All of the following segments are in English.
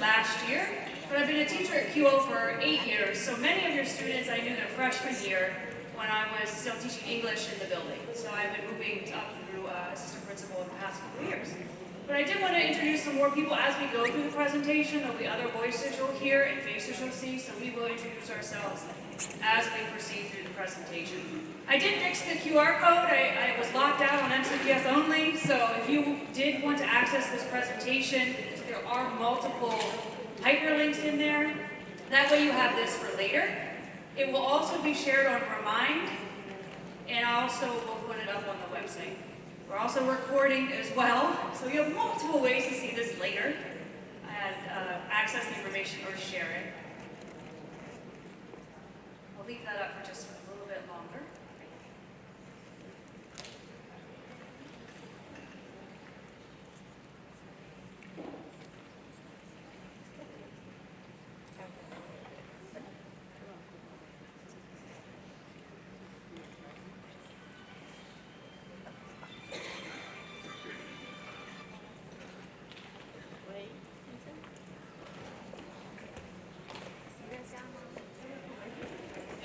last year, but I've been a teacher at QO for 8 years, so many of your students I knew their freshman year when I was still teaching English in the building. So I've been moving up through assistant principal in the past couple of years. But I did want to introduce some more people as we go through the presentation. There'll be other voices you'll hear and faces you'll see, so we will introduce ourselves as we proceed through the presentation. I did fix the QR code. I was locked out on MCPS only, so if you did want to access this presentation, there are multiple hyperlinks in there. That way you have this for later. It will also be shared on Remind, and also we'll put it up on the website. We're also recording as well, so you have multiple ways to see this later and access the information or share it. I'll leave that up for just a little bit longer.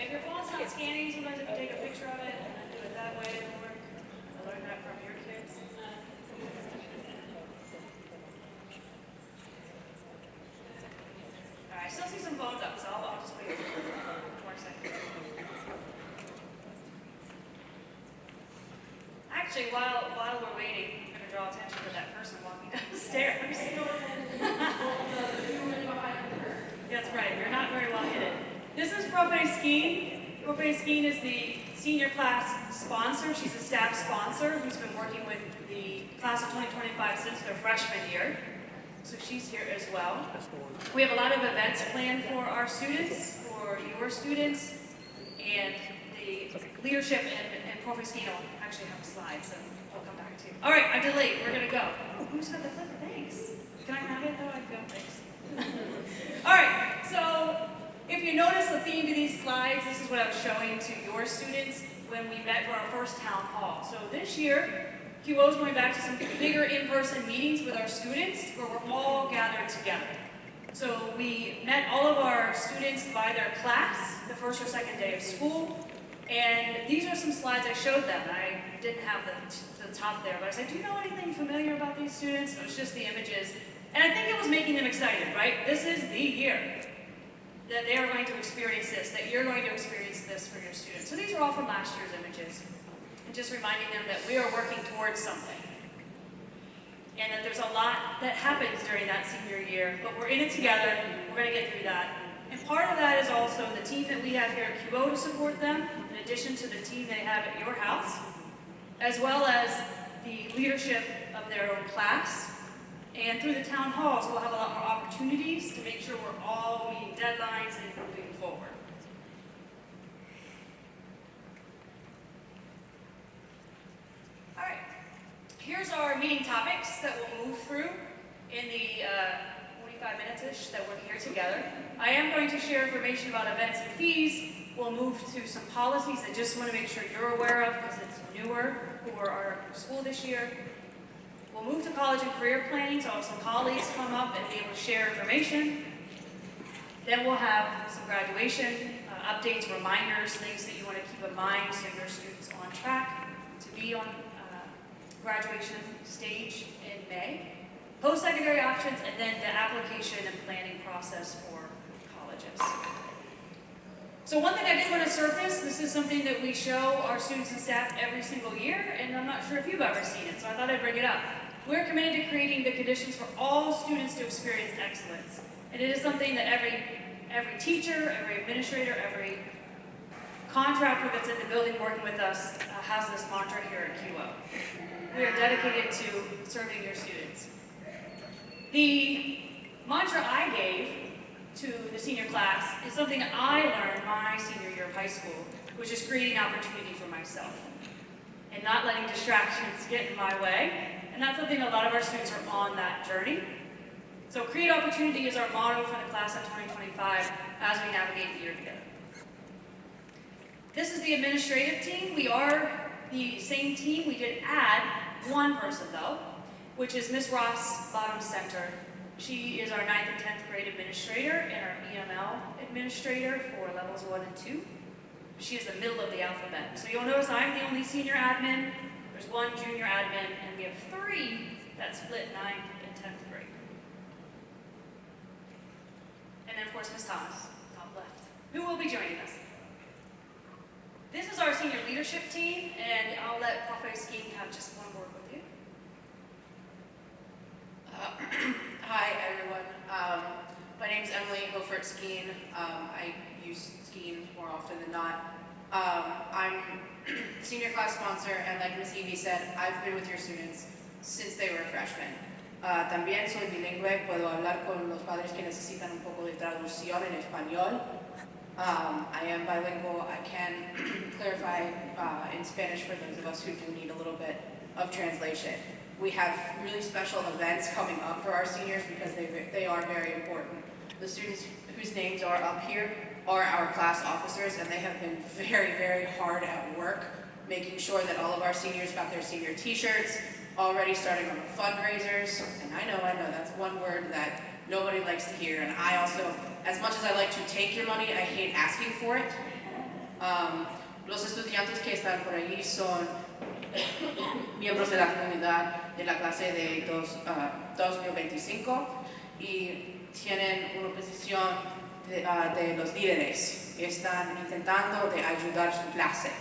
If your phone's not scanning, sometimes if you take a picture of it and then do it that way, it'll work. I learned that from your kids. Alright, I still see some phones up, so I'll just wait one more second. Actually, while we're waiting, I'm going to draw attention to that person walking down the stairs. That's right, you're not very well hidden. This is Profe Skeen. Profe Skeen is the senior class sponsor. She's a staff sponsor who's been working with the class of 2025 since their freshman year. So she's here as well. We have a lot of events planned for our students, for your students, and the leadership and Profe Skeen will actually have slides that we'll come back to. All right, I'm delayed. We're going to go. Oh, who's got the clicker? Thanks. Can I have it, though? I feel thanks. All right, so if you notice the theme to these slides, this is what I was showing to your students when we met for our first town hall. So this year, QO is going back to some bigger in-person meetings with our students where we're all gathered together. So we met all of our students by their class, the first or second day of school, and these are some slides I showed them. I didn't have the top there, but I said, do you know anything familiar about these students? It was just the images. And I think it was making them excited, right? This is the year that they are going to experience this, that you're going to experience this for your students. So these are all from last year's images. And just reminding them that we are working towards something. And that there's a lot that happens during that senior year, but we're in it together, we're going to get through that. And part of that is also the team that we have here at QO to support them, in addition to the team they have at your house, as well as the leadership of their own class. And through the town halls, we'll have a lot more opportunities to make sure we're all meeting deadlines and moving forward. All right, here's our meeting topics that we'll move through in the 45 minutes-ish that we're here together. I am going to share information about events and fees. We'll move to some policies I just want to make sure you're aware of because it's newer for our school this year. We'll move to college and career planning, so I'll have some colleagues come up and be able to share information. Then we'll have some graduation updates, reminders, things that you want to keep in mind so your students are on track to be on graduation stage in May. Post-secondary options, and then the application and planning process for colleges. So one thing I did want to surface, this is something that we show our students and staff every single year, and I'm not sure if you've ever seen it, so I thought I'd bring it up. We're committed to creating the conditions for all students to experience excellence. And it is something that every teacher, every administrator, every contractor that's in the building working with us has this mantra here at QO. We are dedicated to serving your students. The mantra I gave to the senior class is something I learned my senior year of high school, which is creating opportunity for myself and not letting distractions get in my way. And that's something a lot of our students are on that journey. So create opportunity is our motto for the class of 2025 as we navigate the year together. This is the administrative team. We are the same team. We did add one person though, which is Miss Ross, bottom center. She is our 9th and 10th grade administrator and our EML administrator for levels 1 and 2. She is the middle of the alphabet. So you'll notice I'm the only senior admin, there's 1 junior admin, and we have 3 that split 9th and 10th grade. And then of course Ms. Thomas, top left, who will be joining us. This is our senior leadership team, and I'll let Prof. Skeen have just one word with you. Hi everyone, my name is Emily Hofert Skeen. I use Skeen more often than not. I'm senior class sponsor, and like Ms. Evie said, I've been with your students since they were freshmen. También soy bilingüe, puedo hablar con los padres que necesitan un poco de traducción en español. I am bilingual. I can clarify in Spanish for those of us who do need a little bit of translation. We have really special events coming up for our seniors because they are very important. The students whose names are up here are our class officers, and they have been very, very hard at work making sure that all of our seniors got their senior t-shirts, already starting on the fundraisers. And I know, that's one word that nobody likes to hear, and I also, as much as I like to take your money, I hate asking for it. Los estudiantes que están por ahí son miembros de la comunidad de la clase de 2025 y tienen una posición de los líderes. Están intentando de ayudar su clase.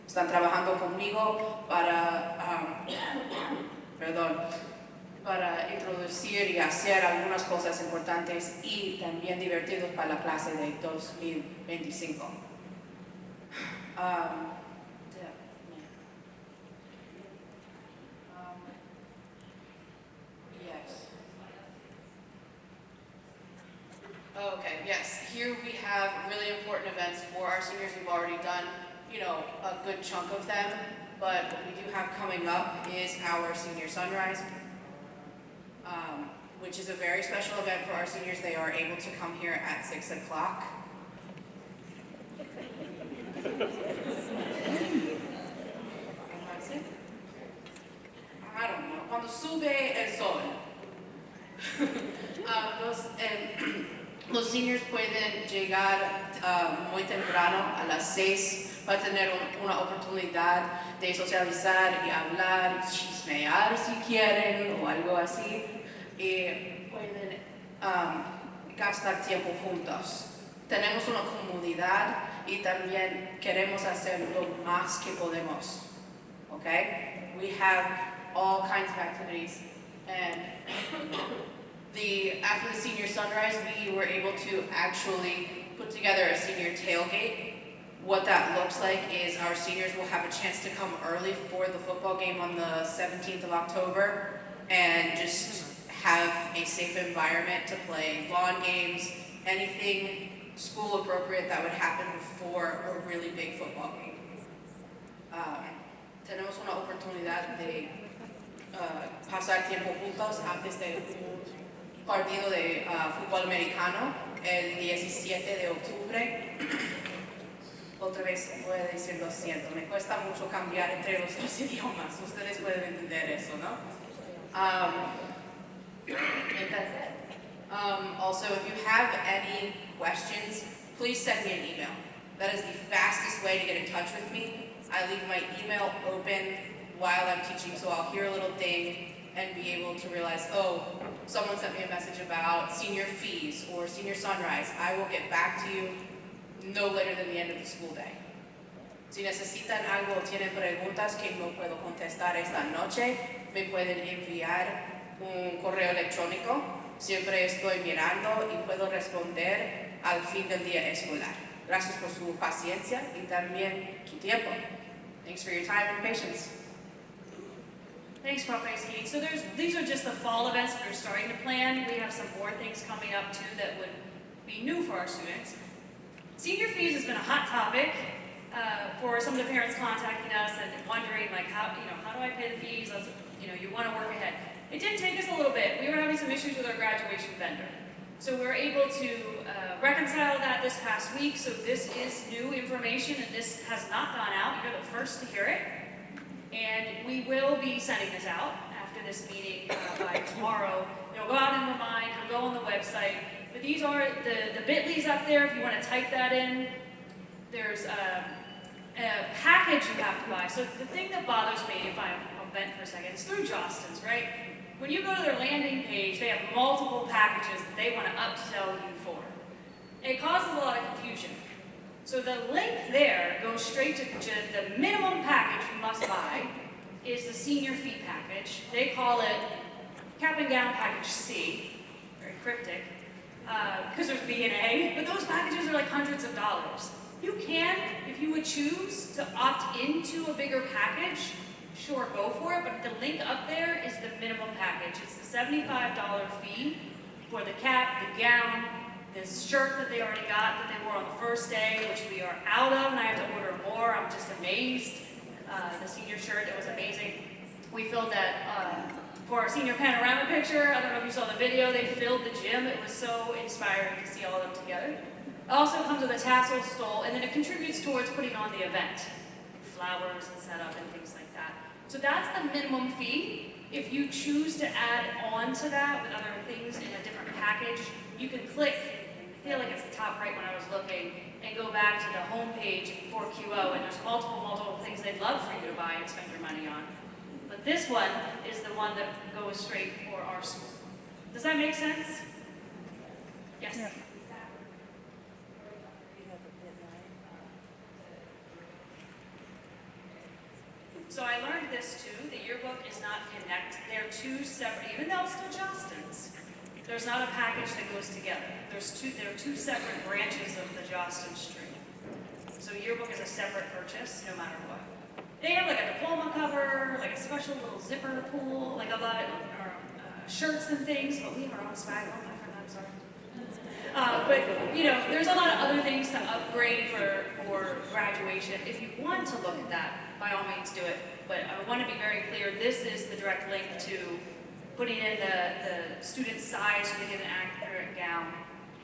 Están trabajando conmigo para introducir y hacer algunas cosas importantes y también divertidos para la clase de 2025. Yes. Okay, yes. Here we have really important events for our seniors. We've already done, a good chunk of them, but what we do have coming up is our senior sunrise, which is a very special event for our seniors. They are able to come here at 6 o'clock. I don't know. Cuando sube el sol. Los seniors pueden llegar muy temprano, a las 6, para tener una oportunidad de socializar y hablar, y chismear si quieren o algo así. Y pueden gastar tiempo juntos. Tenemos una comunidad y también queremos hacer lo más que podemos. Okay? We have all kinds of activities, and after the senior sunrise, we were able to actually put together a senior tailgate. What that looks like is our seniors will have a chance to come early for the football game on the 17th of October and just have a safe environment to play lawn games, anything school appropriate that would happen before a really big football game. Tenemos una oportunidad de pasar tiempo juntos antes de un partido de fútbol americano el 17 de octubre. Otra vez voy a decir lo siento, me cuesta mucho cambiar entre los dos idiomas. Ustedes pueden entender eso, ¿no? Also, if you have any questions, please send me an email. That is the fastest way to get in touch with me. I leave my email open while I'm teaching, so I'll hear a little ding and be able to realize, oh, someone sent me a message about senior fees or senior sunrise. I will get back to you no later than the end of the school day. Si necesitan algo o tienen preguntas que no puedo contestar esta noche, me pueden enviar un correo electrónico. Siempre estoy mirando y puedo responder al fin del día escolar. Gracias por su paciencia y también su tiempo. Thanks for your time and patience. Thanks, Prof. Skeen. So these are just the fall events that we're starting to plan. We have some more things coming up too that would be new for our students. Senior fees has been a hot topic for some of the parents contacting us and wondering, like, how do I pay the fees? You want to work ahead. It did take us a little bit. We were having some issues with our graduation vendor. So we were able to reconcile that this past week. So this is new information, and this has not gone out. You're the first to hear it. And we will be sending this out after this meeting by tomorrow. It'll go out and remind, it'll go on the website. But these are the bit.lys up there if you want to type that in. There's a package you have to buy. So the thing that bothers me, if I'll vent for a second, is through Jostens, right? When you go to their landing page, they have multiple packages that they want to upsell you for. It causes a lot of confusion. So the link there goes straight to the minimum package you must buy is the senior fee package. They call it cap and gown package C, very cryptic, because there's B and A, but those packages are like hundreds of dollars. You can, if you would choose to opt into a bigger package, sure, go for it, but the link up there is the minimum package. It's the $75 fee for the cap, the gown, this shirt that they already got that they wore on the first day, which we are out of, and I have to order more. I'm just amazed. The senior shirt, it was amazing. We filled that for our senior panorama picture. I don't know if you saw the video. They filled the gym. It was so inspiring to see all of them together. It also comes with a tassel stole, and then it contributes towards putting on the event. Flowers and setup and things like that. So that's the minimum fee. If you choose to add on to that with other things in a different package, you can click, I feel like it's the top right when I was looking, and go back to the home page for QO, and there's multiple things they'd love for you to buy and spend your money on. But this one is the one that goes straight for our school. Does that make sense? Yes? Yeah. So I learned this too, the yearbook is not connected. They're two separate, even though it's still Jostens. There's not a package that goes together. There are two separate branches of the Jostens tree. So yearbook is a separate purchase, no matter what. They have like a diploma cover, like a special little zipper pull, like a lot of shirts and things, but we have our own swag. Oh, I forgot, sorry. But, you know, there's a lot of other things to upgrade for graduation. If you want to look at that, by all means do it. But I want to be very clear, this is the direct link to putting in the student size so they get an accurate gown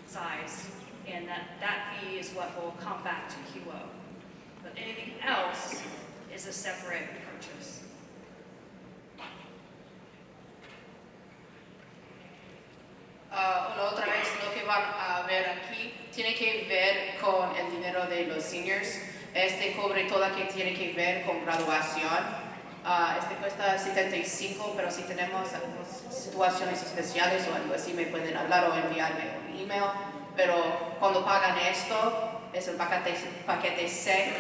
size. And that fee is what will come back to QO. But anything else is a separate purchase. Otra vez, lo que van a ver aquí tiene que ver con el dinero de los seniors. Este cobre toda que tiene que ver con graduación. Este cuesta 75, pero si tenemos algunas situaciones especiales o algo así, me pueden hablar o enviarme un email. Pero cuando pagan esto, es el paquete C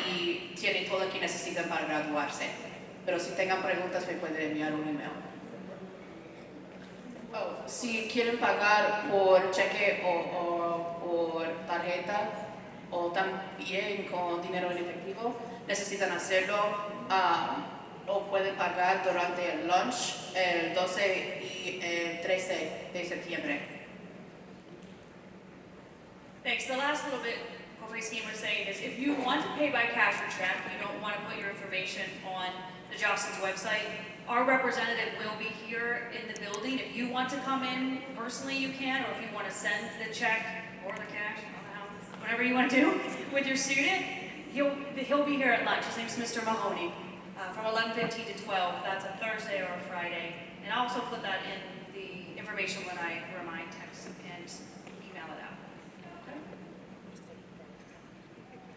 y tiene todo lo que necesitan para graduarse. Pero si tengan preguntas, me pueden enviar un email. Si quieren pagar por cheque o por tarjeta o también con dinero en efectivo, necesitan hacerlo o pueden pagar durante el lunch el 12 y el 13 de septiembre. Thanks. The last little bit hopefully Scheme was saying is if you want to pay by cash or check, you don't want to put your information on the Jostens website, our representative will be here in the building. If you want to come in personally, you can, or if you want to send the check or the cash, I don't know, whatever you want to do with your student, he'll be here at lunch. His name's Mr. Mahoney, from 11:15 to 12. That's a Thursday or a Friday. And I'll also put that in the information when I remind text and email it out. Okay?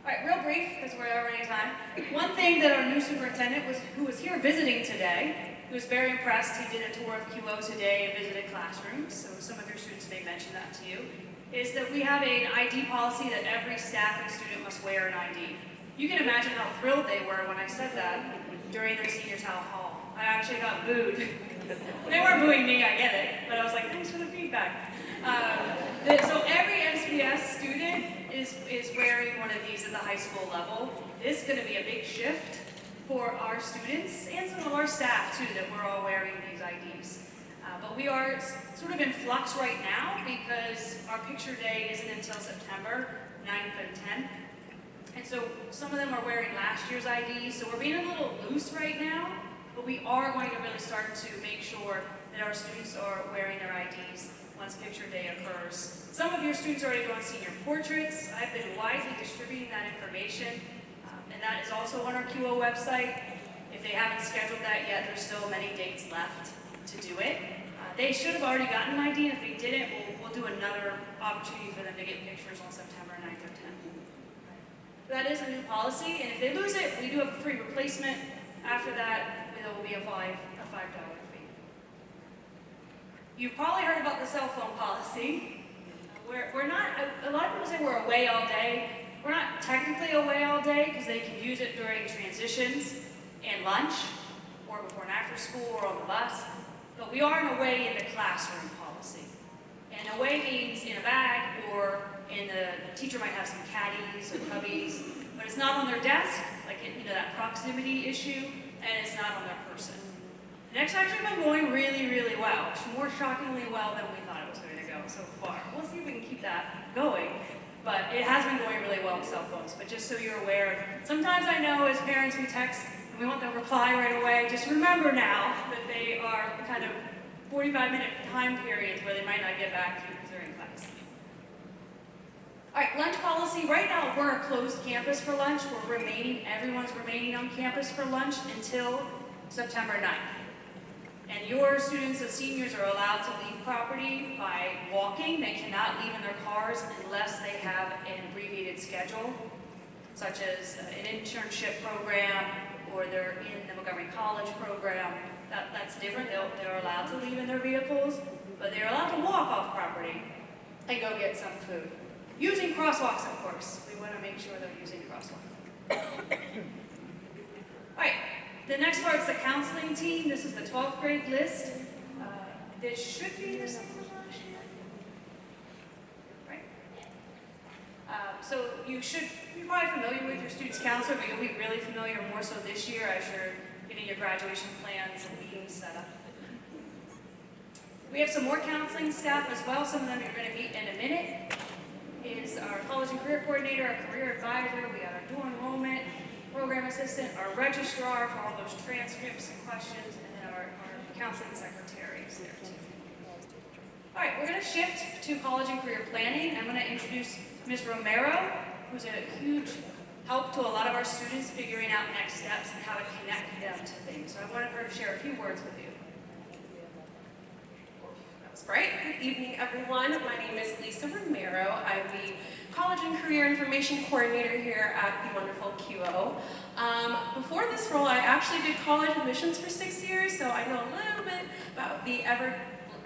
All right, real brief, because we're already at time. One thing that our new superintendent who was here visiting today, he was very impressed. He did a tour of QO today and visited classrooms, so some of your students may mention that to you, is that we have an ID policy that every staff and student must wear an ID. You can imagine how thrilled they were when I said that during their senior town hall. I actually got booed. They weren't booing me, I get it, but I was like, thanks for the feedback. So every SPS student is wearing one of these at the high school level. This is going to be a big shift for our students and some of our staff too, that we're all wearing these IDs. But we are sort of in flux right now because our picture day isn't until September 9th and 10th. And so some of them are wearing last year's IDs, so we're being a little loose right now, but we are going to really start to make sure that our students are wearing their IDs once picture day occurs. Some of your students are already doing senior portraits. I've been widely distributing that information, and that is also on our QO website. If they haven't scheduled that yet, there's still many dates left to do it. They should have already gotten an ID, and if they didn't, we'll do another opportunity for them to get pictures on September 9th or 10th. That is a new policy, and if they lose it, we do have a free replacement. After that, there will be a $5 fee. You've probably heard about the cell phone policy. We're not, a lot of people say we're away all day. We're not technically away all day because they can use it during transitions and lunch, or before and after school, or on the bus. But we are an away in the classroom policy. And away means in a bag, or the teacher might have some caddies or cubbies, but it's not on their desk, like that proximity issue, and it's not on their person. And it's actually been going really, really well. It's more shockingly well than we thought it was going to go so far. We'll see if we can keep that going, but it has been going really well with cell phones. But just so you're aware, sometimes I know as parents we text and we want the reply right away. Just remember now that they are kind of 45-minute time periods where they might not get back to you because they're in class. All right, lunch policy. Right now, we're a closed campus for lunch. Everyone's remaining on campus for lunch until September 9th. And your students as seniors are allowed to leave property by walking. They cannot leave in their cars unless they have an abbreviated schedule, such as an internship program, or they're in the Montgomery College program. That's different. They're allowed to leave in their vehicles, but they're allowed to walk off property and go get some food. Using crosswalks, of course. We want to make sure they're using crosswalks. All right, the next part is the counseling team. This is the 12th grade list. This should be the same as last year. Right? So you're probably familiar with your student's counselor, but you'll be really familiar more so this year as you're getting your graduation plans and meetings set up. We have some more counseling staff as well. Some of them you're going to meet in a minute. Is our college and career coordinator, our career advisor, we got our dual enrollment program assistant, our registrar for all those transcripts and questions, and then our counseling secretary is there too. All right, we're going to shift to college and career planning. I'm going to introduce Ms. Romero, who's a huge help to a lot of our students figuring out next steps and how to connect them to things. So I wanted her to share a few words with you. Right. Good evening, everyone. My name is Lisa Romero. I'm the College and Career Information Coordinator here at the wonderful QO. Before this role, I actually did college admissions for 6 years, so I know a little bit about the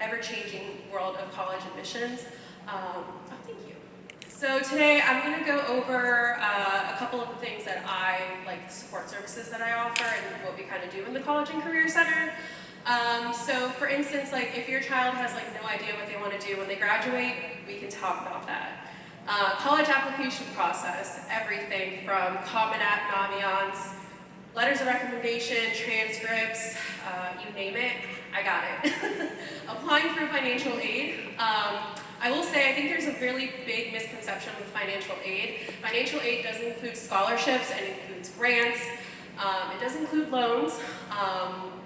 ever-changing world of college admissions. Thank you. So today, I'm going to go over a couple of the things that I like, the support services that I offer, and what we kind of do in the College and Career Center. So for instance, like if your child has like no idea what they want to do when they graduate, we can talk about that. College application process, everything from Common App, Naviance, letters of recommendation, transcripts, you name it, I got it. Applying for financial aid. I will say I think there's a really big misconception with financial aid. Financial aid does include scholarships and includes grants. It does include loans.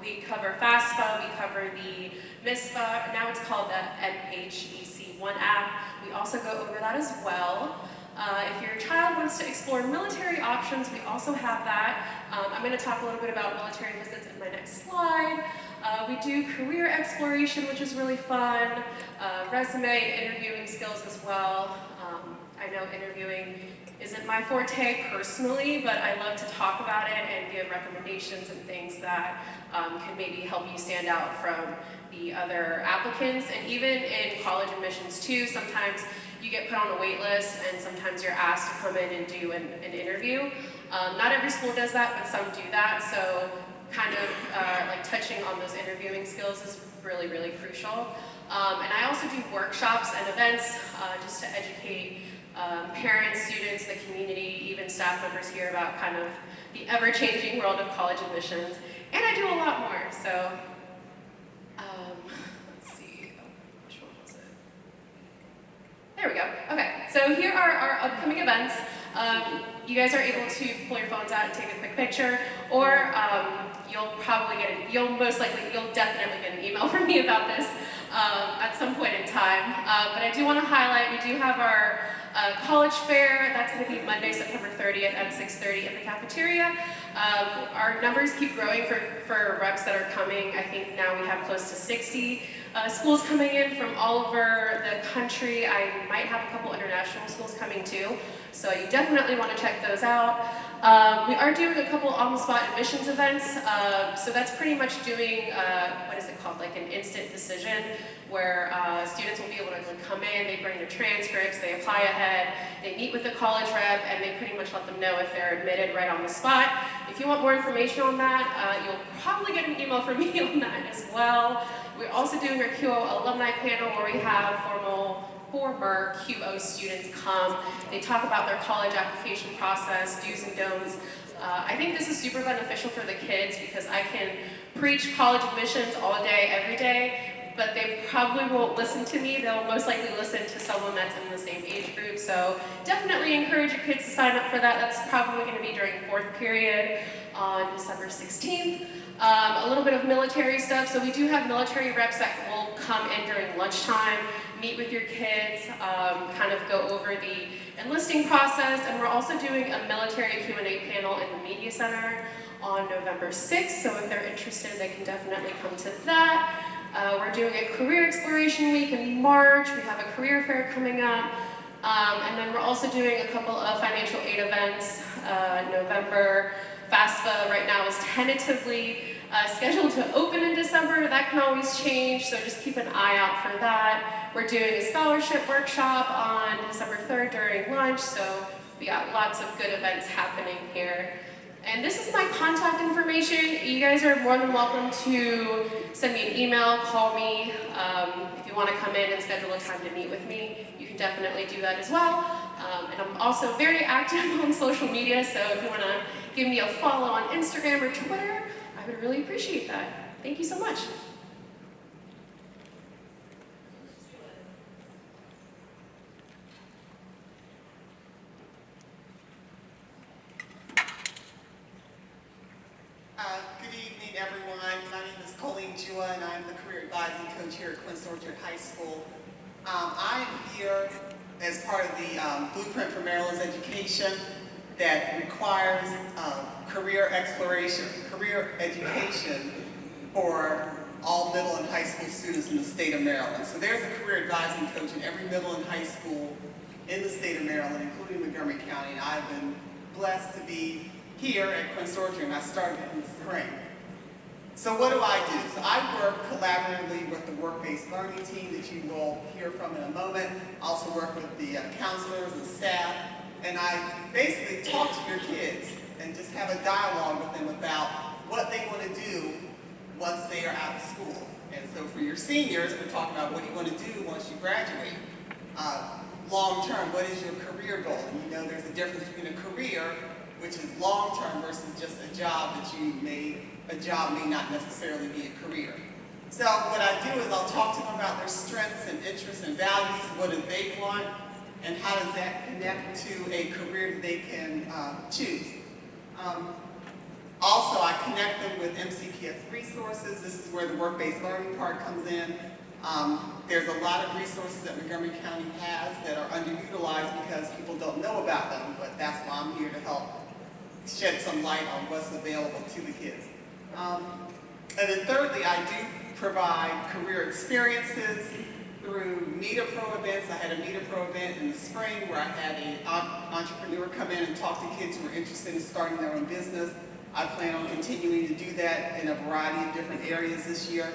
We cover FAFSA, we cover the MISFA, now it's called the MHEC 1 app. We also go over that as well. If your child wants to explore military options, we also have that. I'm going to talk a little bit about military visits in my next slide. We do career exploration, which is really fun, resume and interviewing skills as well. I know interviewing isn't my forte personally, but I love to talk about it and give recommendations and things that can maybe help you stand out from the other applicants. And even in college admissions too, sometimes you get put on a wait list and sometimes you're asked to come in and do an interview. Not every school does that, but some do that. So kind of like touching on those interviewing skills is really, really crucial. And I also do workshops and events just to educate parents, students, the community, even staff members here about kind of the ever-changing world of college admissions. And I do a lot more, so let's see, which one was it? There we go, okay. So here are our upcoming events. You guys are able to pull your phones out and take a quick picture, or you'll definitely get an email from me about this at some point in time. But I do want to highlight, we do have our college fair. That's going to be Monday, September 30th at 6:30 in the cafeteria. Our numbers keep growing for reps that are coming. I think now we have close to 60 schools coming in from all over the country. I might have a couple international schools coming too, so you definitely want to check those out. We are doing a couple on-the-spot admissions events, so that's pretty much doing, what is it called, like an instant decision, where students will be able to come in, they bring their transcripts, they apply ahead, they meet with the college rep, and they pretty much let them know if they're admitted right on the spot. If you want more information on that, you'll probably get an email from me on that as well. We're also doing our QO alumni panel where we have former QO students come. They talk about their college application process, do's and don'ts. I think this is super beneficial for the kids because I can preach college admissions all day, every day, but they probably won't listen to me. They'll most likely listen to someone that's in the same age group. So definitely encourage your kids to sign up for that. That's probably going to be during fourth period on December 16th. A little bit of military stuff. So we do have military reps that will come in during lunchtime, meet with your kids, kind of go over the enlisting process, and we're also doing a military Q&A panel in the Media Center on November 6th, so if they're interested, they can definitely come to that. We're doing a career exploration week in March. We have a career fair coming up, and then we're also doing a couple of financial aid events. November FAFSA right now is tentatively scheduled to open in December. That can always change, so just keep an eye out for that. We're doing a scholarship workshop on December 3rd during lunch, so we got lots of good events happening here. And this is my contact information. You guys are more than welcome to send me an email, call me. If you want to come in and schedule a time to meet with me, you can definitely do that as well. And I'm also very active on social media, so if you want to give me a follow on Instagram or Twitter, I would really appreciate that. Thank you so much. Good evening, everyone. My name is Colleen Jua, and I'm the career advising coach here at Quince Orchard High School. I am here as part of the Blueprint for Maryland's Education that requires career education for all middle and high school students in the state of Maryland. So there's a career advising coach in every middle and high school in the state of Maryland, including Montgomery County, and I've been blessed to be here at Quince Orchard, and I started in the spring. So what do? So I work collaboratively with the work-based learning team that you will hear from in a moment. I also work with the counselors and staff, and I basically talk to your kids and just have a dialogue with them about what they want to do once they are out of school. And so for your seniors, we're talking about what do you want to do once you graduate. Long term, what is your career goal? And you know there's a difference between a career, which is long term, versus just a job that a job may not necessarily be a career. So what I do is I'll talk to them about their strengths and interests and values, what do they want, and how does that connect to a career that they can choose. Also, I connect them with MCPS resources. This is where the work-based learning part comes in. There's a lot of resources that Montgomery County has that are underutilized because people don't know about them, but that's why I'm here to help shed some light on what's available to the kids. And then thirdly, I do provide career experiences through MetaPro events. I had a MetaPro event in the spring where I had an entrepreneur come in and talk to kids who were interested in starting their own business. I plan on continuing to do that in a variety of different areas this year.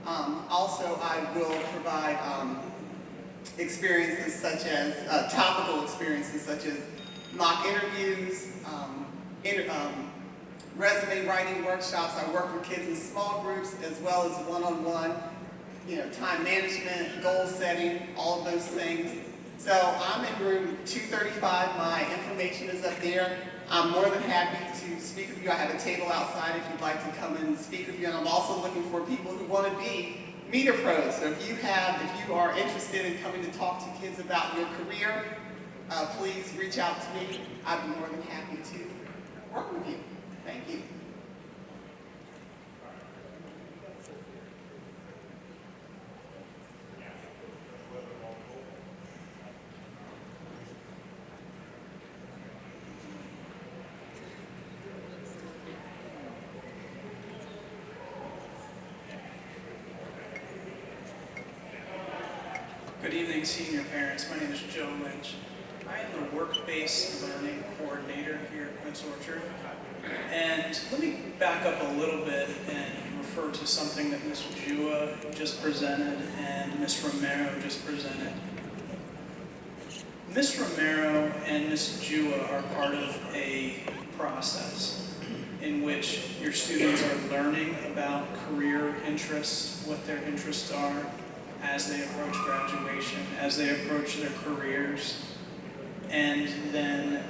Also, I will provide experiences such as, topical experiences such as mock interviews, resume writing workshops. I work with kids in small groups as well as one-on-one, time management, goal setting, all of those things. So I'm in room 235. My information is up there. I'm more than happy to speak with you. I have a table outside if you'd like to come and speak with you. And I'm also looking for people who want to be Meter Pros. So if you are interested in coming to talk to kids about your career, please reach out to me. I'd be more than happy to work with you. Thank you. Good evening, senior parents. My name is Joe Lynch. I am the work-based learning coordinator here at Quince Orchard. And let me back up a little bit and refer to something that Ms. Jua just presented and Ms. Romero just presented. Ms. Romero and Ms. Jua are part of a process in which your students are learning about career interests, what their interests are as they approach graduation, as they approach their careers. And then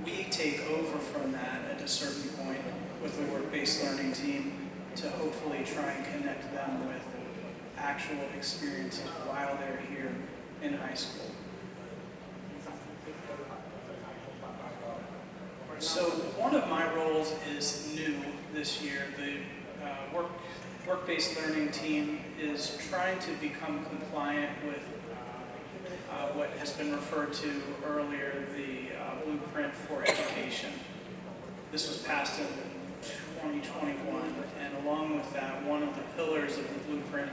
we take over from that at a certain point with the work-based learning team to hopefully try and connect them with actual experiences while they're here in high school. So one of my roles is new this year. The work-based learning team is trying to become compliant with what has been referred to earlier, the Blueprint for Education. This was passed in 2021, and along with that, one of the pillars of the blueprint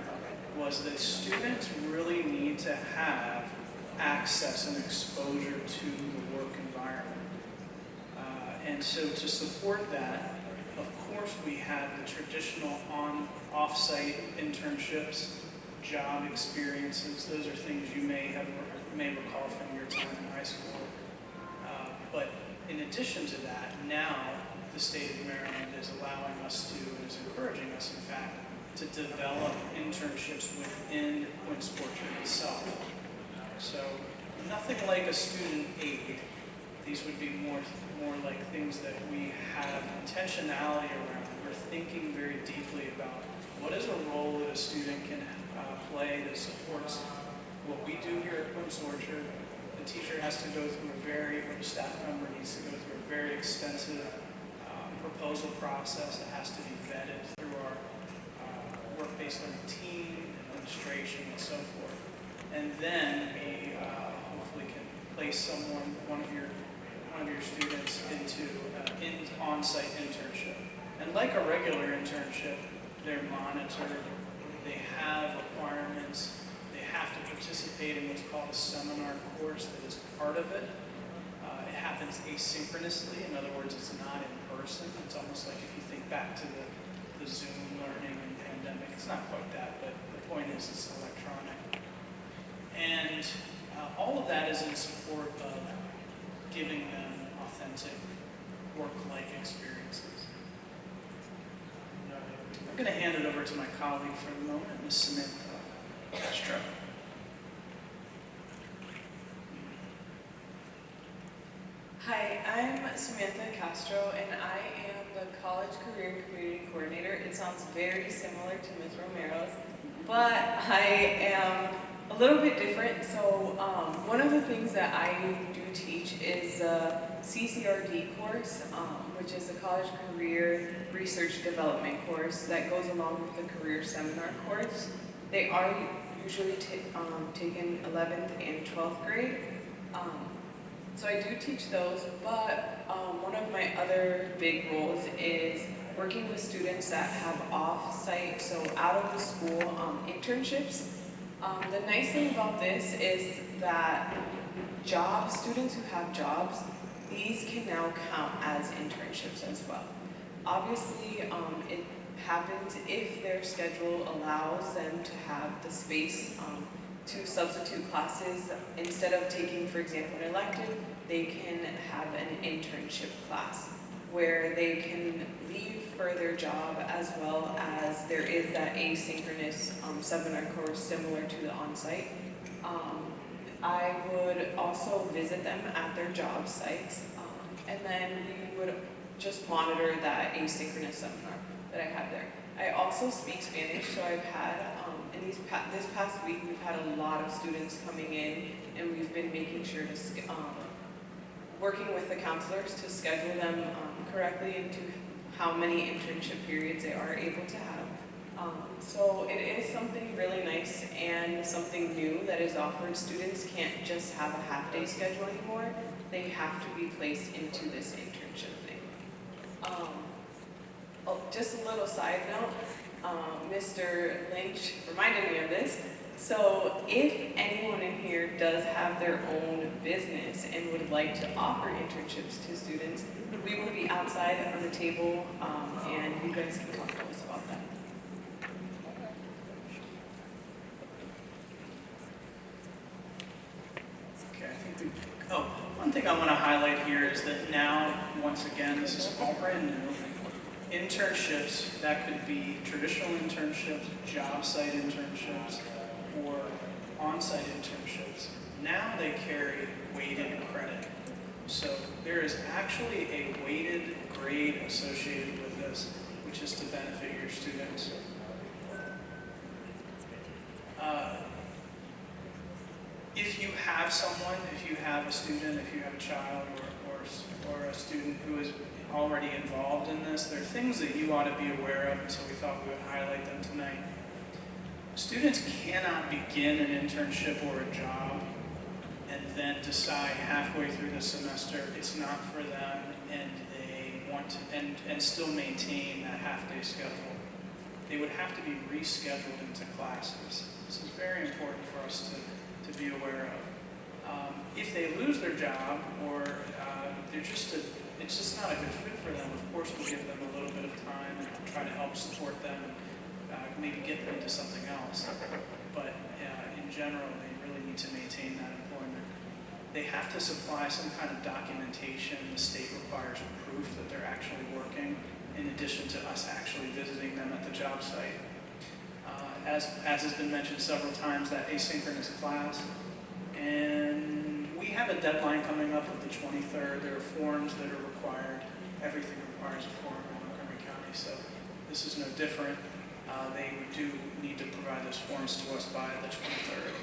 was that students really need to have access and exposure to the work environment. And so to support that, of course, we have the traditional off-site internships, job experiences. Those are things you may recall from your time in high school. But in addition to that, now the state of Maryland is allowing us to, and is encouraging us, in fact, to develop internships within Quince Orchard itself. So nothing like a student aid. These would be more like things that we have intentionality around. We're thinking very deeply about what is a role that a student can play that supports what we do here at Quince Orchard. The teacher has to go through or the staff member needs to go through a very extensive proposal process that has to be vetted through our work-based learning team, administration, and so forth. And then we hopefully can place one of your students into an on-site internship. And like a regular internship, they're monitored, they have requirements, they have to participate in what's called a seminar course that is part of it. It happens asynchronously, in other words, it's not in person. It's almost like if you think back to the Zoom learning and pandemic, it's not quite that, but the point is it's electronic. And all of that is in support of giving them authentic work-life experiences. I'm going to hand it over to my colleague for the moment, Ms. Samantha Castro. Hi, I'm Samantha Castro, and I am the College Career and Community Coordinator. It sounds very similar to Ms. Romero's, but I am a little bit different. So one of the things that I do teach is a CCRD course, which is a College Career Research Development course that goes along with the Career Seminar course. They are usually taken 11th and 12th grade. So I do teach those, but one of my other big roles is working with students that have off-site, so out of the school internships. The nice thing about this is that students who have jobs, these can now count as internships as well. Obviously, it happens if their schedule allows them to have the space to substitute classes. Instead of taking, for example, an elective, they can have an internship class where they can leave for their job, as well as there is that asynchronous seminar course similar to the on-site. I would also visit them at their job sites, and then we would just monitor that asynchronous seminar that I have there. I also speak Spanish, so I've had, this past week, we've had a lot of students coming in, and we've been making sure to, working with the counselors to schedule them correctly into how many internship periods they are able to have. So it is something really nice and something new that is offered. Students can't just have a half-day schedule anymore. They have to be placed into this internship thing. Just a little side note, Mr. Lynch reminded me of this. So if anyone in here does have their own business and would like to offer internships to students, we will be outside on the table, and you guys can talk to us about that. Okay, I think one thing I want to highlight here is that now, once again, this is all brand new. Internships, that could be traditional internships, job site internships, or on-site internships. Now they carry weighted credit. So there is actually a weighted grade associated with this, which is to benefit your students. If you have someone, if you have a student, if you have a child or a student who is already involved in this, there are things that you ought to be aware of, and so we thought we would highlight them tonight. Students cannot begin an internship or a job and then decide halfway through the semester it's not for them and they want to, and still maintain that half-day schedule. They would have to be rescheduled into classes. This is very important for us to be aware of. If they lose their job or it's just not a good fit for them, of course we'll give them a little bit of time and try to help support them and maybe get them to something else. But in general, they really need to maintain that employment. They have to supply some kind of documentation. The state requires proof that they're actually working, in addition to us actually visiting them at the job site. As has been mentioned several times, that asynchronous class. And we have a deadline coming up of the 23rd. There are forms that are required. Everything requires a form in Montgomery County, so this is no different. They do need to provide those forms to us by the 23rd.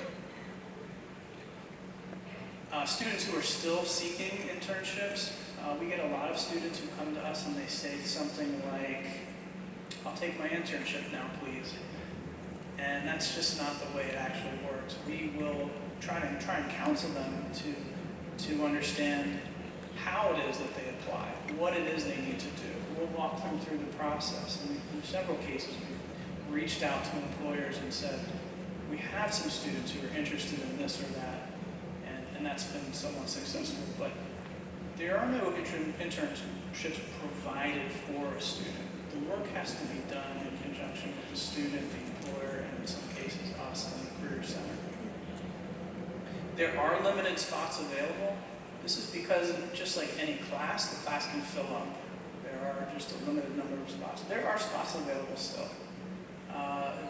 Students who are still seeking internships, we get a lot of students who come to us and they say something like, "I'll take my internship now, please." And that's just not the way it actually works. We will try and counsel them to understand how it is that they apply, what it is they need to do. We'll walk them through the process. And in several cases, we've reached out to employers and said, we have some students who are interested in this or that, and that's been somewhat successful. But there are no internships provided for a student. The work has to be done in conjunction with the student, the employer, and in some cases us and the Career Center. There are limited spots available. This is because, just like any class, the class can fill up. There are just a limited number of spots. There are spots available still.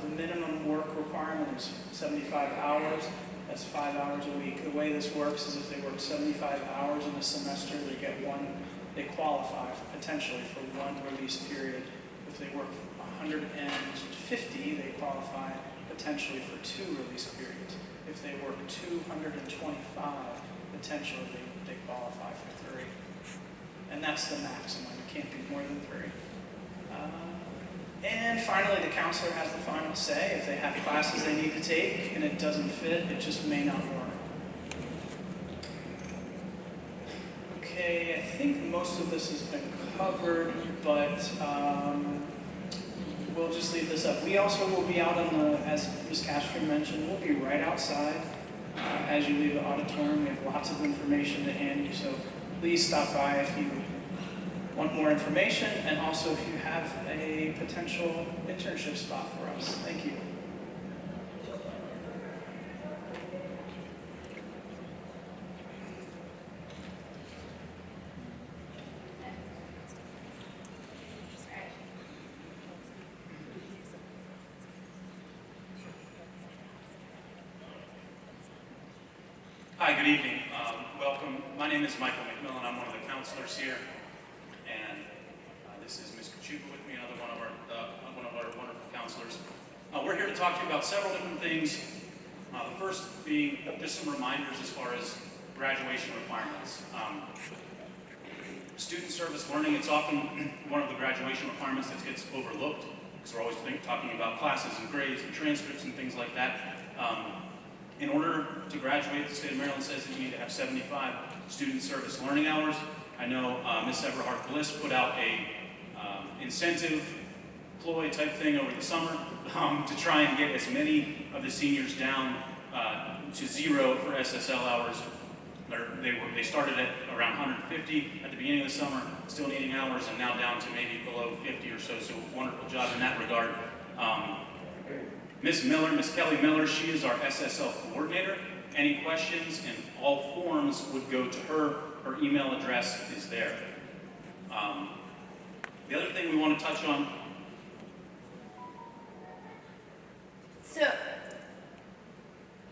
The minimum work requirement is 75 hours. That's 5 hours a week. The way this works is if they work 75 hours in a semester, they qualify potentially for one release period. If they work 150, they qualify potentially for 2 release periods. If they work 225, potentially they qualify for 3. And that's the maximum. It can't be more than 3. And finally, the counselor has the final say. If they have classes they need to take and it doesn't fit, it just may not work. Okay, I think most of this has been covered, but we'll just leave this up. We also will be out on the, as Ms. Castro mentioned, we'll be right outside as you leave the auditorium. We have lots of information to hand you, so please stop by if you want more information, and also if you have a potential internship spot for us. Thank you. Hi, good evening. Welcome. My name is Michael McMillan. I'm one of the counselors here. And this is Ms. Kachuba with me, another one of our wonderful counselors. We're here to talk to you about several different things. The first being just some reminders as far as graduation requirements. Student service learning, it's often one of the graduation requirements that gets overlooked, because we're always talking about classes and grades and transcripts and things like that. In order to graduate, the state of Maryland says that you need to have 75 student service learning hours. I know Ms. Everhart Bliss put out a incentive ploy type thing over the summer to try and get as many of the seniors down to 0 for SSL hours. They started at around 150 at the beginning of the summer, still needing hours, and now down to maybe below 50 or so. So wonderful job in that regard. Miss Kelly Miller, she is our SSL coordinator. Any questions and all forms would go to her. Her email address is there. The other thing we want to touch on. So,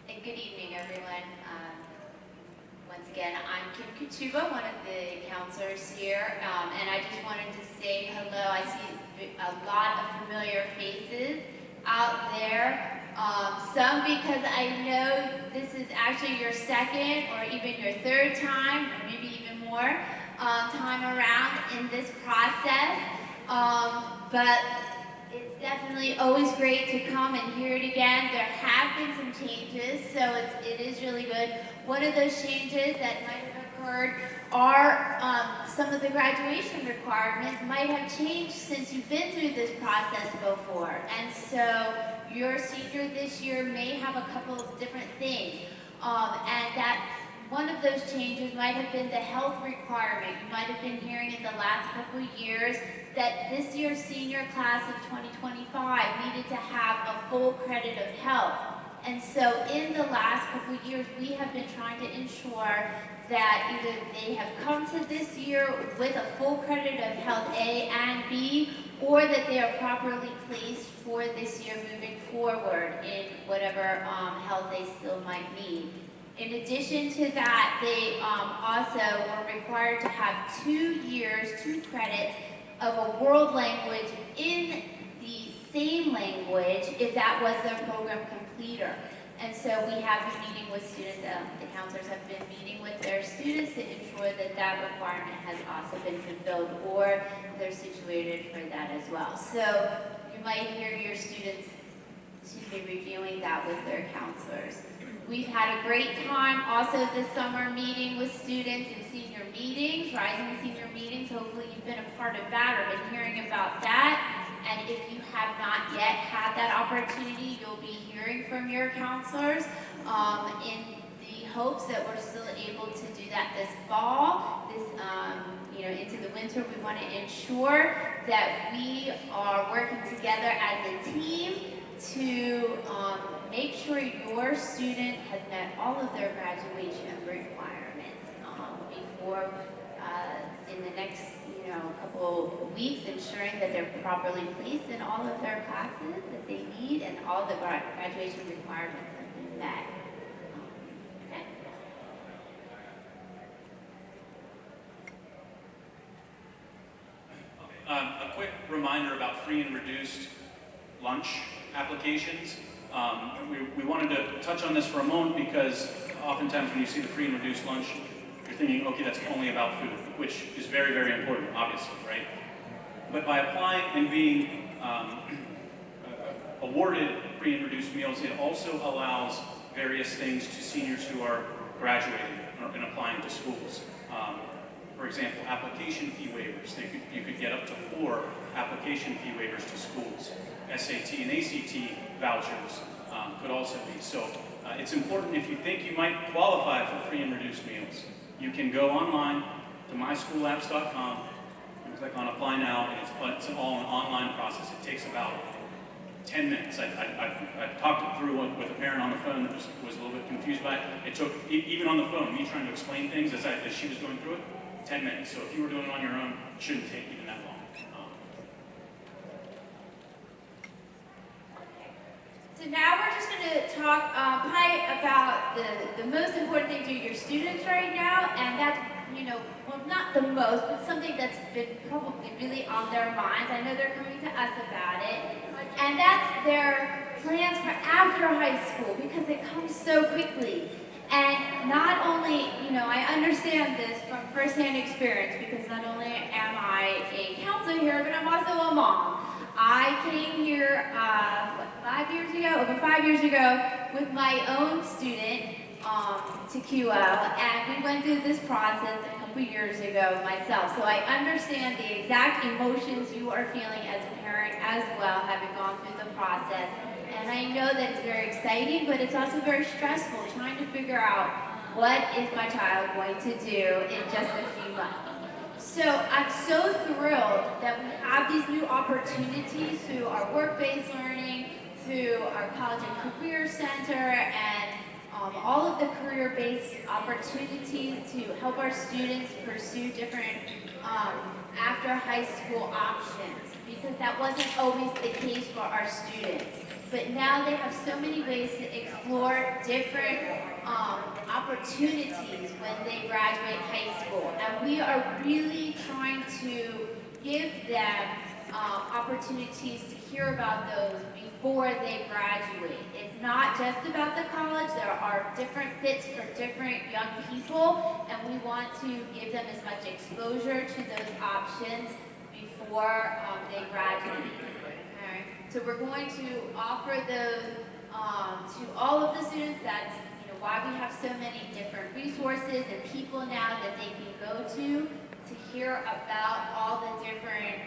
and good evening, everyone. Once again, I'm Kim Kachuba, one of the counselors here, and I just wanted to say hello. I see a lot of familiar faces out there. Some because I know this is actually your second or even your third time, or maybe even more, time around in this process. But it's definitely always great to come and hear it again. There have been some changes, so it is really good. One of those changes that might have occurred are some of the graduation requirements might have changed since you've been through this process before. And so your senior this year may have a couple of different things. And that one of those changes might have been the health requirement. You might have been hearing in the last couple of years that this year's senior class of 2025 needed to have a full credit of health. And so in the last couple of years, we have been trying to ensure that either they have come to this year with a full credit of health A and B, or that they are properly placed for this year moving forward in whatever health they still might need. In addition to that, they also were required to have 2 years, 2 credits of a world language in the same language if that was their program completer. And so we have been meeting with students, the counselors have been meeting with their students to ensure that that requirement has also been fulfilled, or they're situated for that as well. So you might hear your students to be reviewing that with their counselors. We've had a great time also this summer meeting with students in senior meetings, rising senior meetings. Hopefully you've been a part of that or been hearing about that. And if you have not yet had that opportunity, you'll be hearing from your counselors in the hopes that we're still able to do that this fall. Into the winter, we want to ensure that we are working together as a team to make sure your student has met all of their graduation requirements before in the next couple of weeks, ensuring that they're properly placed in all of their classes that they need and all the graduation requirements have been met. Okay. A quick reminder about free and reduced lunch applications. We wanted to touch on this for a moment because oftentimes when you see the free and reduced lunch, you're thinking, okay, that's only about food, which is very, very important, obviously, right? But by applying and being awarded free and reduced meals, it also allows various things to seniors who are graduating and applying to schools. For example, application fee waivers. You could get up to 4 application fee waivers to schools. SAT and ACT vouchers could also be. So it's important if you think you might qualify for free and reduced meals. You can go online to myschoollapse.com and click on Apply Now, and it's all an online process. It takes about 10 minutes. I talked it through with a parent on the phone that was a little bit confused by it. It took, even on the phone, me trying to explain things as she was going through it, 10 minutes. So if you were doing it on your own, it shouldn't take even that long. So now we're just going to talk about the most important thing to your students right now, and that's, well, not the most, but something that's been probably really on their minds. I know they're coming to us about it, and that's their plans for after high school, because it comes so quickly. And not only, I understand this from firsthand experience, because not only am I a counselor here, but I'm also a mom. I came here, 5 years ago, over 5 years ago, with my own student to QO, and we went through this process and couple years ago myself, so I understand the exact emotions you are feeling as a parent as well, having gone through the process. And I know that it's very exciting, but it's also very stressful trying to figure out what is my child going to do in just a few months. So I'm so thrilled that we have these new opportunities through our work-based learning, through our College and Career Center, and all of the career-based opportunities to help our students pursue different after high school options, because that wasn't always the case for our students. But now they have so many ways to explore different opportunities when they graduate high school. And we are really trying to give them opportunities to hear about those before they graduate. It's not just about the college. There are different fits for different young people, and we want to give them as much exposure to those options before they graduate. Okay? So we're going to offer those to all of the students. That's why we have so many different resources and people now that they can go to hear about all the different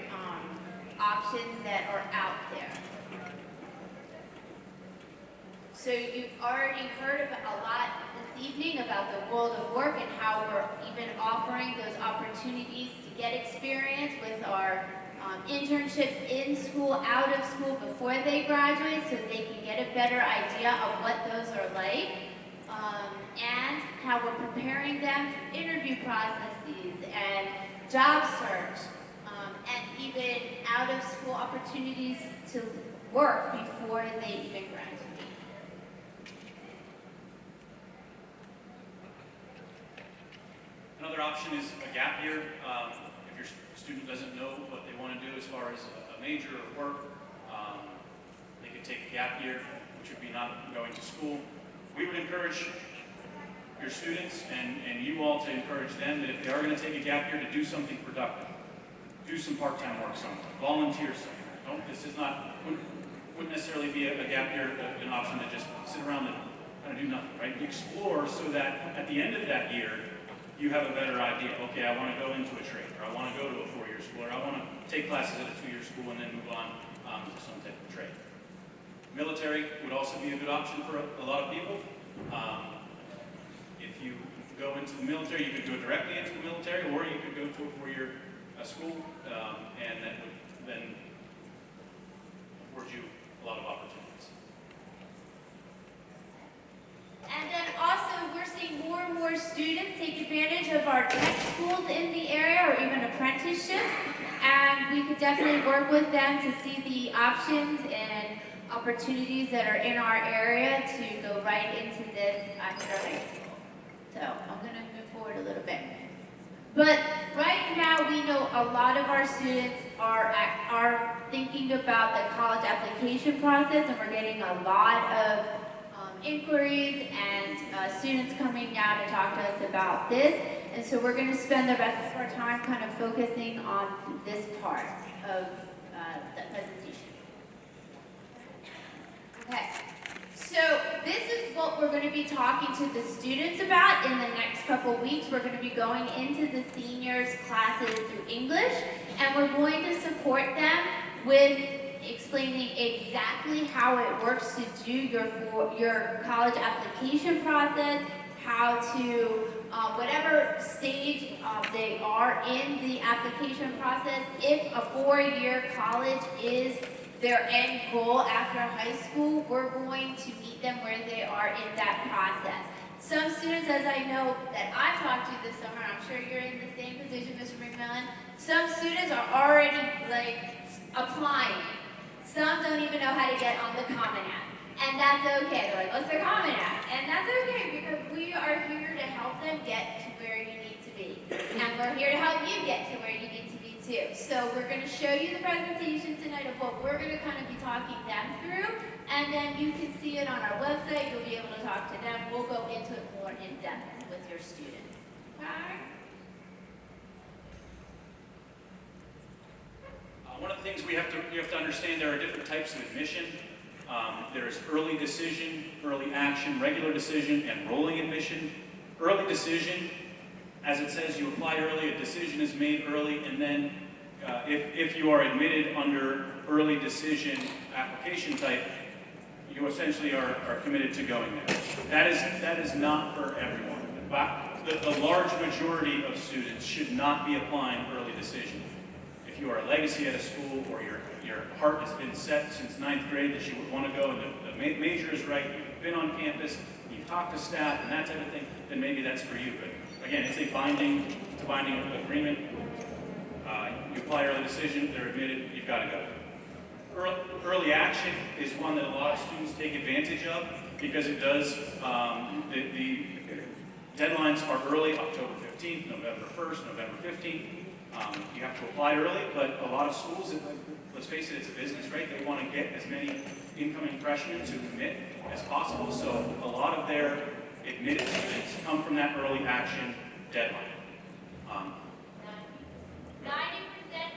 options that are out there. So you've already heard about a lot this evening about the world of work and how we're even offering those opportunities to get experience with our internships in school, out of school, before they graduate, so they can get a better idea of what those are like, and how we're preparing them for interview processes and job search, and even out of school opportunities to work before they even graduate. Another option is a gap year. If your student doesn't know what they want to do as far as a major or work, they could take a gap year, which would be not going to school. We would encourage your students and you all to encourage them that if they are going to take a gap year, to do something productive. Do some part-time work somewhere. Volunteer somewhere. Wouldn't necessarily be a gap year an option to just sit around and kind of do nothing, right? Explore so that at the end of that year, you have a better idea. Okay, I want to go into a trade, or I want to go to a 4-year school, or I want to take classes at a 2-year school and then move on to some type of trade. Military would also be a good option for a lot of people. If you go into the military, you could go directly into the military, or you could go to a 4-year school, and that would then afford you a lot of opportunities. And then also, we're seeing more and more students take advantage of our tech schools in the area, or even apprenticeships, and we could definitely work with them to see the options and opportunities that are in our area to go right into this after high school. So I'm going to move forward a little bit. But right now, we know a lot of our students are thinking about the college application process, and we're getting a lot of inquiries and students coming down to talk to us about this. And so we're going to spend the rest of our time kind of focusing on this part of the presentation. Okay, so this is what we're going to be talking to the students about in the next couple weeks. We're going to be going into the seniors classes through English, and we're going to support them with explaining exactly how it works to do your college application process, how to, whatever stage they are in the application process. If a 4-year college is their end goal after high school, we're going to meet them where they are in that process. Some students, as I know that I've talked to this summer, I'm sure you're in the same position, Mr. McMillan, some students are already applying. Some don't even know how to get on the Common App. And that's okay. They're like, what's the Common App? And that's okay, because we are here to help them get to where you need to be. And we're here to help you get to where you need to be too. So we're going to show you the presentation tonight of what we're going to kind of be talking them through. And then you can see it on our website. You'll be able to talk to them. We'll go into it more in depth with your students. Okay? One of the things you have to understand, there are different types of admission. There's early decision, early action, regular decision, and rolling admission. Early decision as it says, you apply early, a decision is made early, and then if you are admitted under early decision application type, you essentially are committed to going there. That is not for everyone. The large majority of students should not be applying early decision. If you are a legacy at a school, or your heart has been set since 9th grade that you would want to go, and the major is right, you've been on campus, you've talked to staff and that type of thing, then maybe that's for you. But again, it's a binding agreement. You apply early decision, they're admitted, you've got to go. Early action is one that a lot of students take advantage of because it does, the deadlines are early, October 15th, November 1st, November 15th. You have to apply early, but a lot of schools, let's face it, it's a business, right? They want to get as many incoming freshmen to commit as possible, so a lot of their admitted students come from that early action deadline. 90%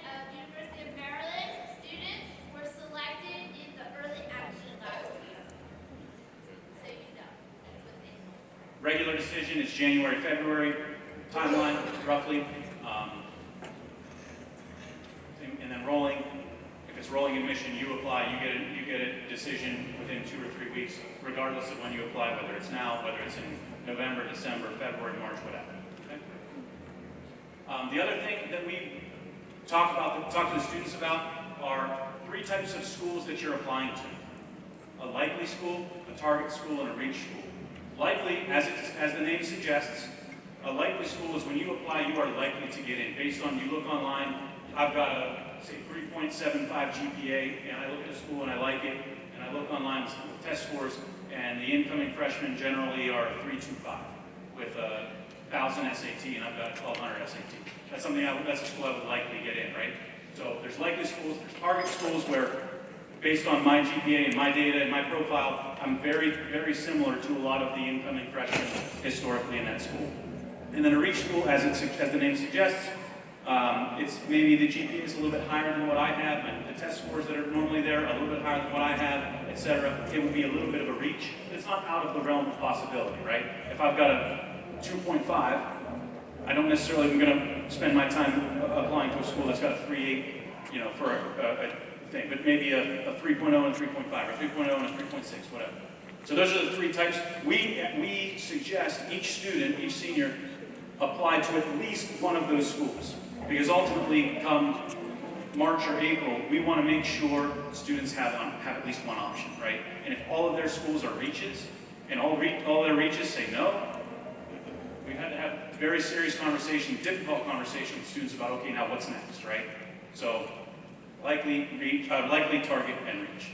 of University of Maryland students were selected in the early action last year. So you know, that's what they told. Regular decision is January, February timeline, roughly. And then rolling, if it's rolling admission, you apply, you get a decision within 2 or 3 weeks, regardless of when you apply, whether it's now, whether it's in November, December, February, March, whatever. Okay? The other thing that we talk to the students about are 3 types of schools that you're applying to: a likely school, a target school, and a reach school. Likely, as the name suggests, a likely school is when you apply, you are likely to get in. Based on, you look online, I've got a, say, 3.75 GPA, and I look at a school and I like it, and I look online with test scores, and the incoming freshmen generally are 325 with 1,000 SAT, and I've got 1,200 SAT. That's something that's a school I would likely get in, right? So there's likely schools, there's target schools where, based on my GPA and my data and my profile, I'm very, very similar to a lot of the incoming freshmen historically in that school. And then a reach school, as the name suggests, it's maybe the GPA is a little bit higher than what I have, and the test scores that are normally there are a little bit higher than what I have, etc. It would be a little bit of a reach. It's not out of the realm of possibility, right? If I've got a 2.5, I don't necessarily am going to spend my time applying to a school that's got a 3.8, you know, for a thing, but maybe a 3.0 and a 3.5, or 3.0 and a 3.6, whatever. So those are the 3 types. We suggest each student, each senior, apply to at least one of those schools. Because ultimately, come March or April, we want to make sure students have at least one option, right? And if all of their schools are reaches, and all their reaches say no, we've had to have very serious conversations, difficult conversations with students about, okay, now what's next, right? So, likely target and reach.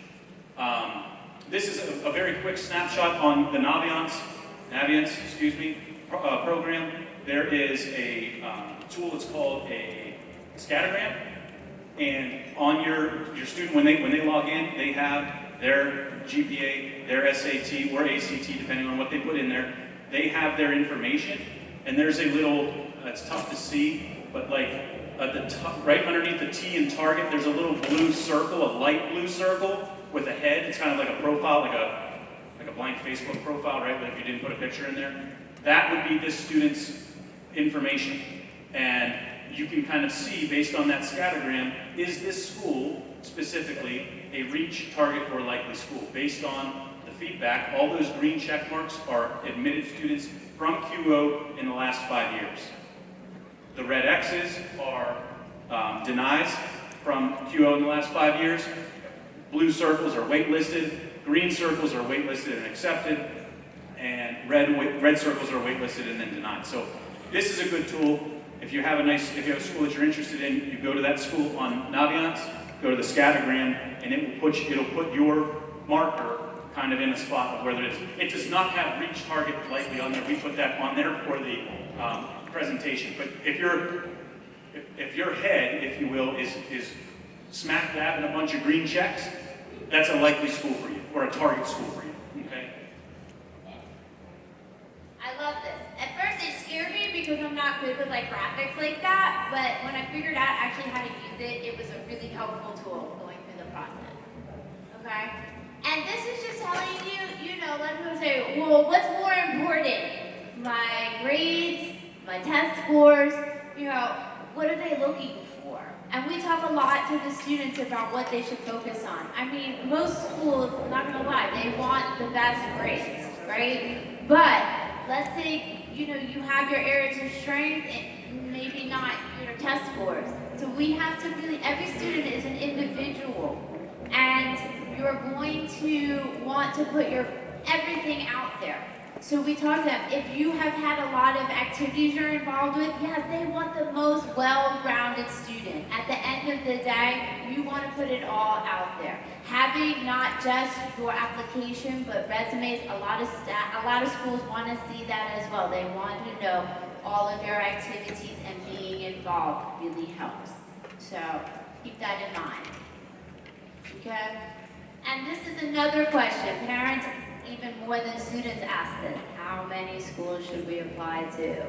This is a very quick snapshot on the Naviance, program. There is a tool that's called a scattergram, and on your student, when they log in, they have their GPA, their SAT or ACT, depending on what they put in there. They have their information, and there's a little, it's tough to see, but like at the top, right underneath the T in target, there's a little blue circle, a light blue circle with a head. It's kind of like a profile, like a blank Facebook profile, right? But if you didn't put a picture in there, that would be this student's information. And you can kind of see, based on that scattergram, is this school specifically a reach, target, or likely school? Based on the feedback, all those green check marks are admitted students from QO in the last 5 years. The red X's are denies from QO in the last 5 years. Blue circles are waitlisted. Green circles are waitlisted and accepted. And red circles are waitlisted and then denied. So this is a good tool. If you have a school that you're interested in, you go to that school on Naviance, go to the scattergram, and it'll put your marker kind of in a spot of whether it is. It does not have reach, target, likely on there. We put that on there for the presentation. But if your head, if you will, is smack dab in a bunch of green checks, that's a likely school for you, or a target school for you. Okay. I love this. At first it scared me because I'm not good with like graphics like that, but when I figured out actually how to use it, it was a really helpful tool going through the process. Okay? And this is just telling you, you know, let people say, well, what's more important? My grades, my test scores, you know, what are they looking for? And we talk a lot to the students about what they should focus on. I mean, most schools, I'm not gonna lie, they want the best grades, right? But let's say, you know, you have your areas of strength and maybe not your test scores. So we have to really, every student is an individual, and you're going to want to put your everything out there. So we talk to them, if you have had a lot of activities you're involved with, yes, they want the most well-rounded student. At the end of the day, you want to put it all out there. Having not just your application, but resumes, a lot of schools want to see that as well. They want to know all of your activities, and being involved really helps. So keep that in mind. Okay? And this is another question. Parents, even more than students, ask this. How many schools should we apply to?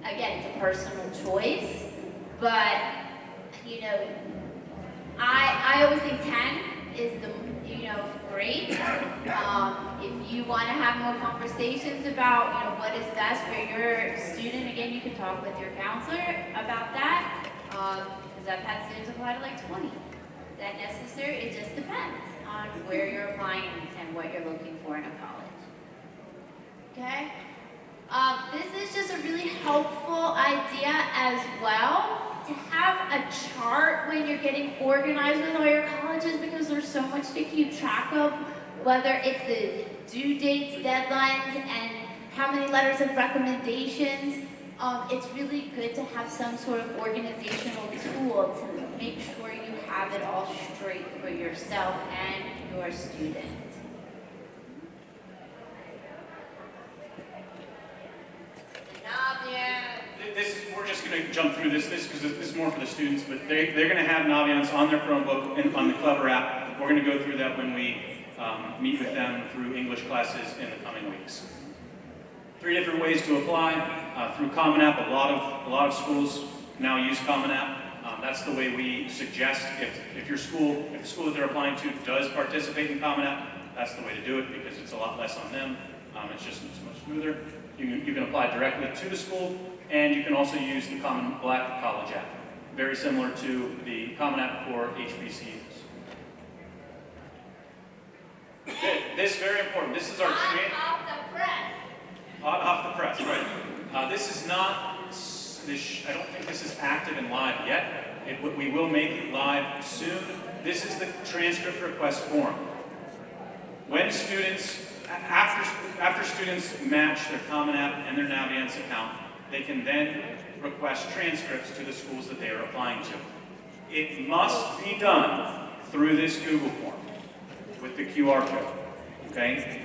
Again, it's a personal choice, but, you know, I always think 10 is great. If you want to have more conversations about, you know, what is best for your student, again, you can talk with your counselor about that, because I've had students apply to like 20. Is that necessary? It just depends on where you're applying and what you're looking for in a college. Okay? This is just a really helpful idea as well, to have a chart when you're getting organized with all your colleges, because there's so much to keep track of, whether it's the due dates, deadlines, and how many letters of recommendations. It's really good to have some sort of organizational tool to make sure you have it all straight for yourself and your student. We're just going to jump through this because this is more for the students, but they're going to have Naviance on their Chromebook and on the Clever app. We're going to go through that when we meet with them through English classes in the coming weeks. 3 different ways to apply. Through Common App, a lot of schools now use Common App. That's the way we suggest if the school that they're applying to does participate in Common App, that's the way to do it because it's a lot less on them. It's just much smoother. You can apply directly to the school, and you can also use the Common Black College app, very similar to the Common App for HBCUs. This is very important. This is our Off the press. Off the press, right? This is not. I don't think this is active and live yet. We will make it live soon. This is the transcript request form. When students, after students match their Common App and their Naviance account, they can then request transcripts to the schools that they are applying to. It must be done through this Google form with the QR code, okay?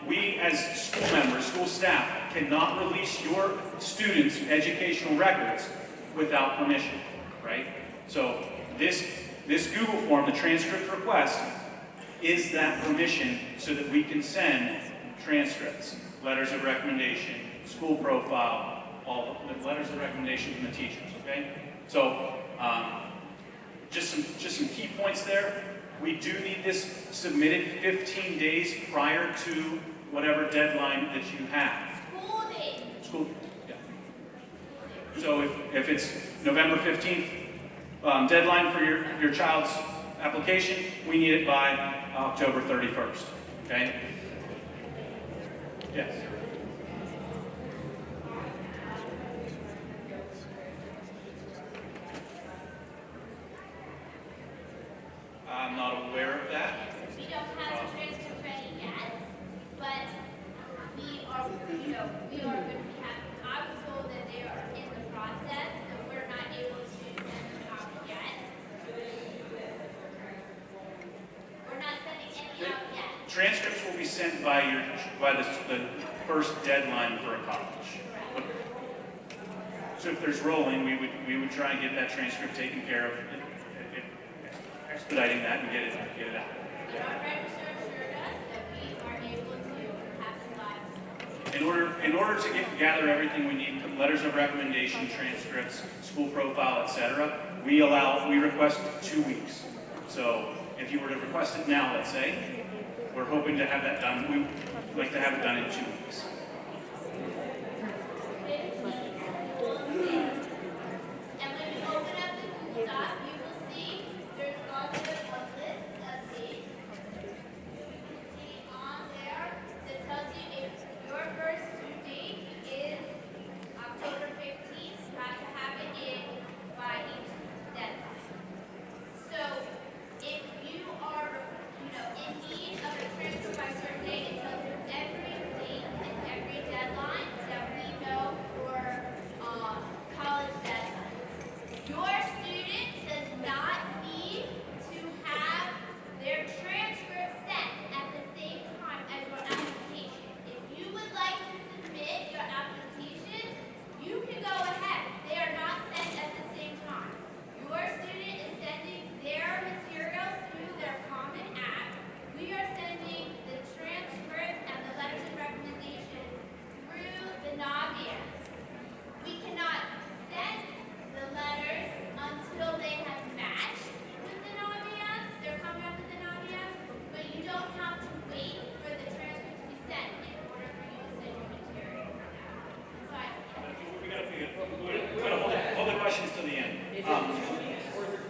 We as school members, school staff, cannot release your students' educational records without permission, right? So this Google form, the transcript request, is that permission so that we can send transcripts, letters of recommendation, school profile, all the letters of recommendation from the teachers, okay? So just some key points there. We do need this submitted 15 days prior to whatever deadline that you have. School day. School, yeah. So if it's November 15th deadline for your child's application, we need it by October 31st, okay? Yes. I'm not aware of that. We don't have the transcript ready yet, but we are going to have, I was told that they are in the process, so we're not able to send them out yet. We're not sending any out yet. Transcripts will be sent by the first deadline for a college. So if there's rolling, we would try and get that transcript taken care of, expediting that and get it out. But our registrar assured us that we are able to have the live. In order to gather everything we need, letters of recommendation, transcripts, school profile, etc., we request 2 weeks. So if you were to request it now, let's say, we're hoping to have that done. We'd like to have it done in 2 weeks.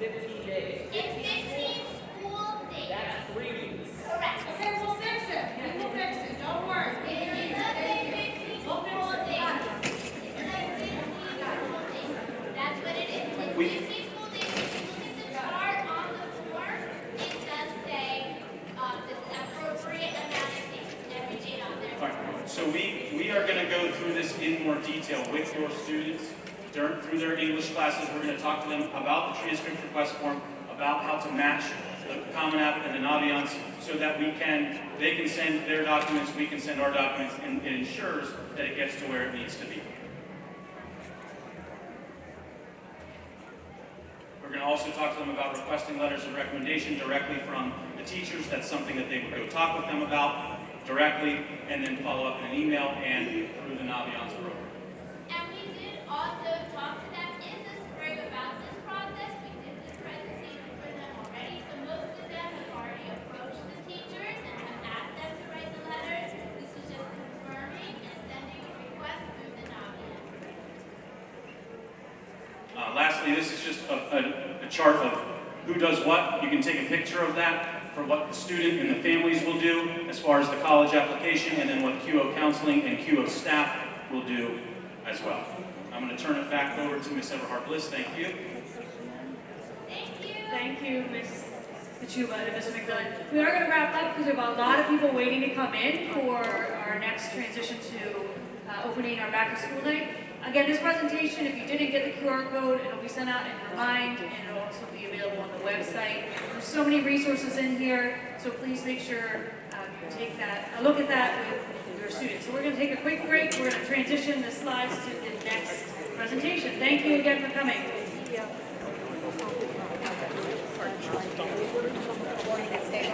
15 days. It's 15 school days. That's 3 weeks. Correct. Okay, we'll fix it. We will fix it. Don't worry. It doesn't say 15 school days. It says 15 school days. That's what it is. It's 15 school days. If you look at the chart on the form, it does say the appropriate amount of days. Every date on there. All right, so we are going to go through this in more detail with your students through their English classes. We're going to talk to them about the transcript request form, about how to match the Common App and the Naviance so that they can send their documents, we can send our documents, and it ensures that it gets to where it needs to be. We're going to also talk to them about requesting letters of recommendation directly from the teachers. That's something that they would go talk with them about directly, and then follow up in an email and through the Naviance program. And we did also talk to them in the spring about this process. We did this presentation for them already. So most of them have already approached the teachers and have asked them to write the letters. This is just confirming and sending a request through the Naviance. Lastly, this is just a chart of who does what. You can take a picture of that for what the student and the families will do as far as the college application, and then what QO counseling and QO staff will do as well. I'm going to turn it back over to Ms. Everhart Bliss. Thank you. Thank you. Thank you, Ms. Kachuba and Mr. McMillan. We are going to wrap up because we have a lot of people waiting to come in for our next transition to opening our back to school night. Again, this presentation, if you didn't get the QR code, it'll be sent out in Remind, and it'll also be available on the website. There's so many resources in here, so please make sure you take a look at that with your students. So we're going to take a quick break. We're going to transition the slides to the next presentation. Thank you again for coming. Stay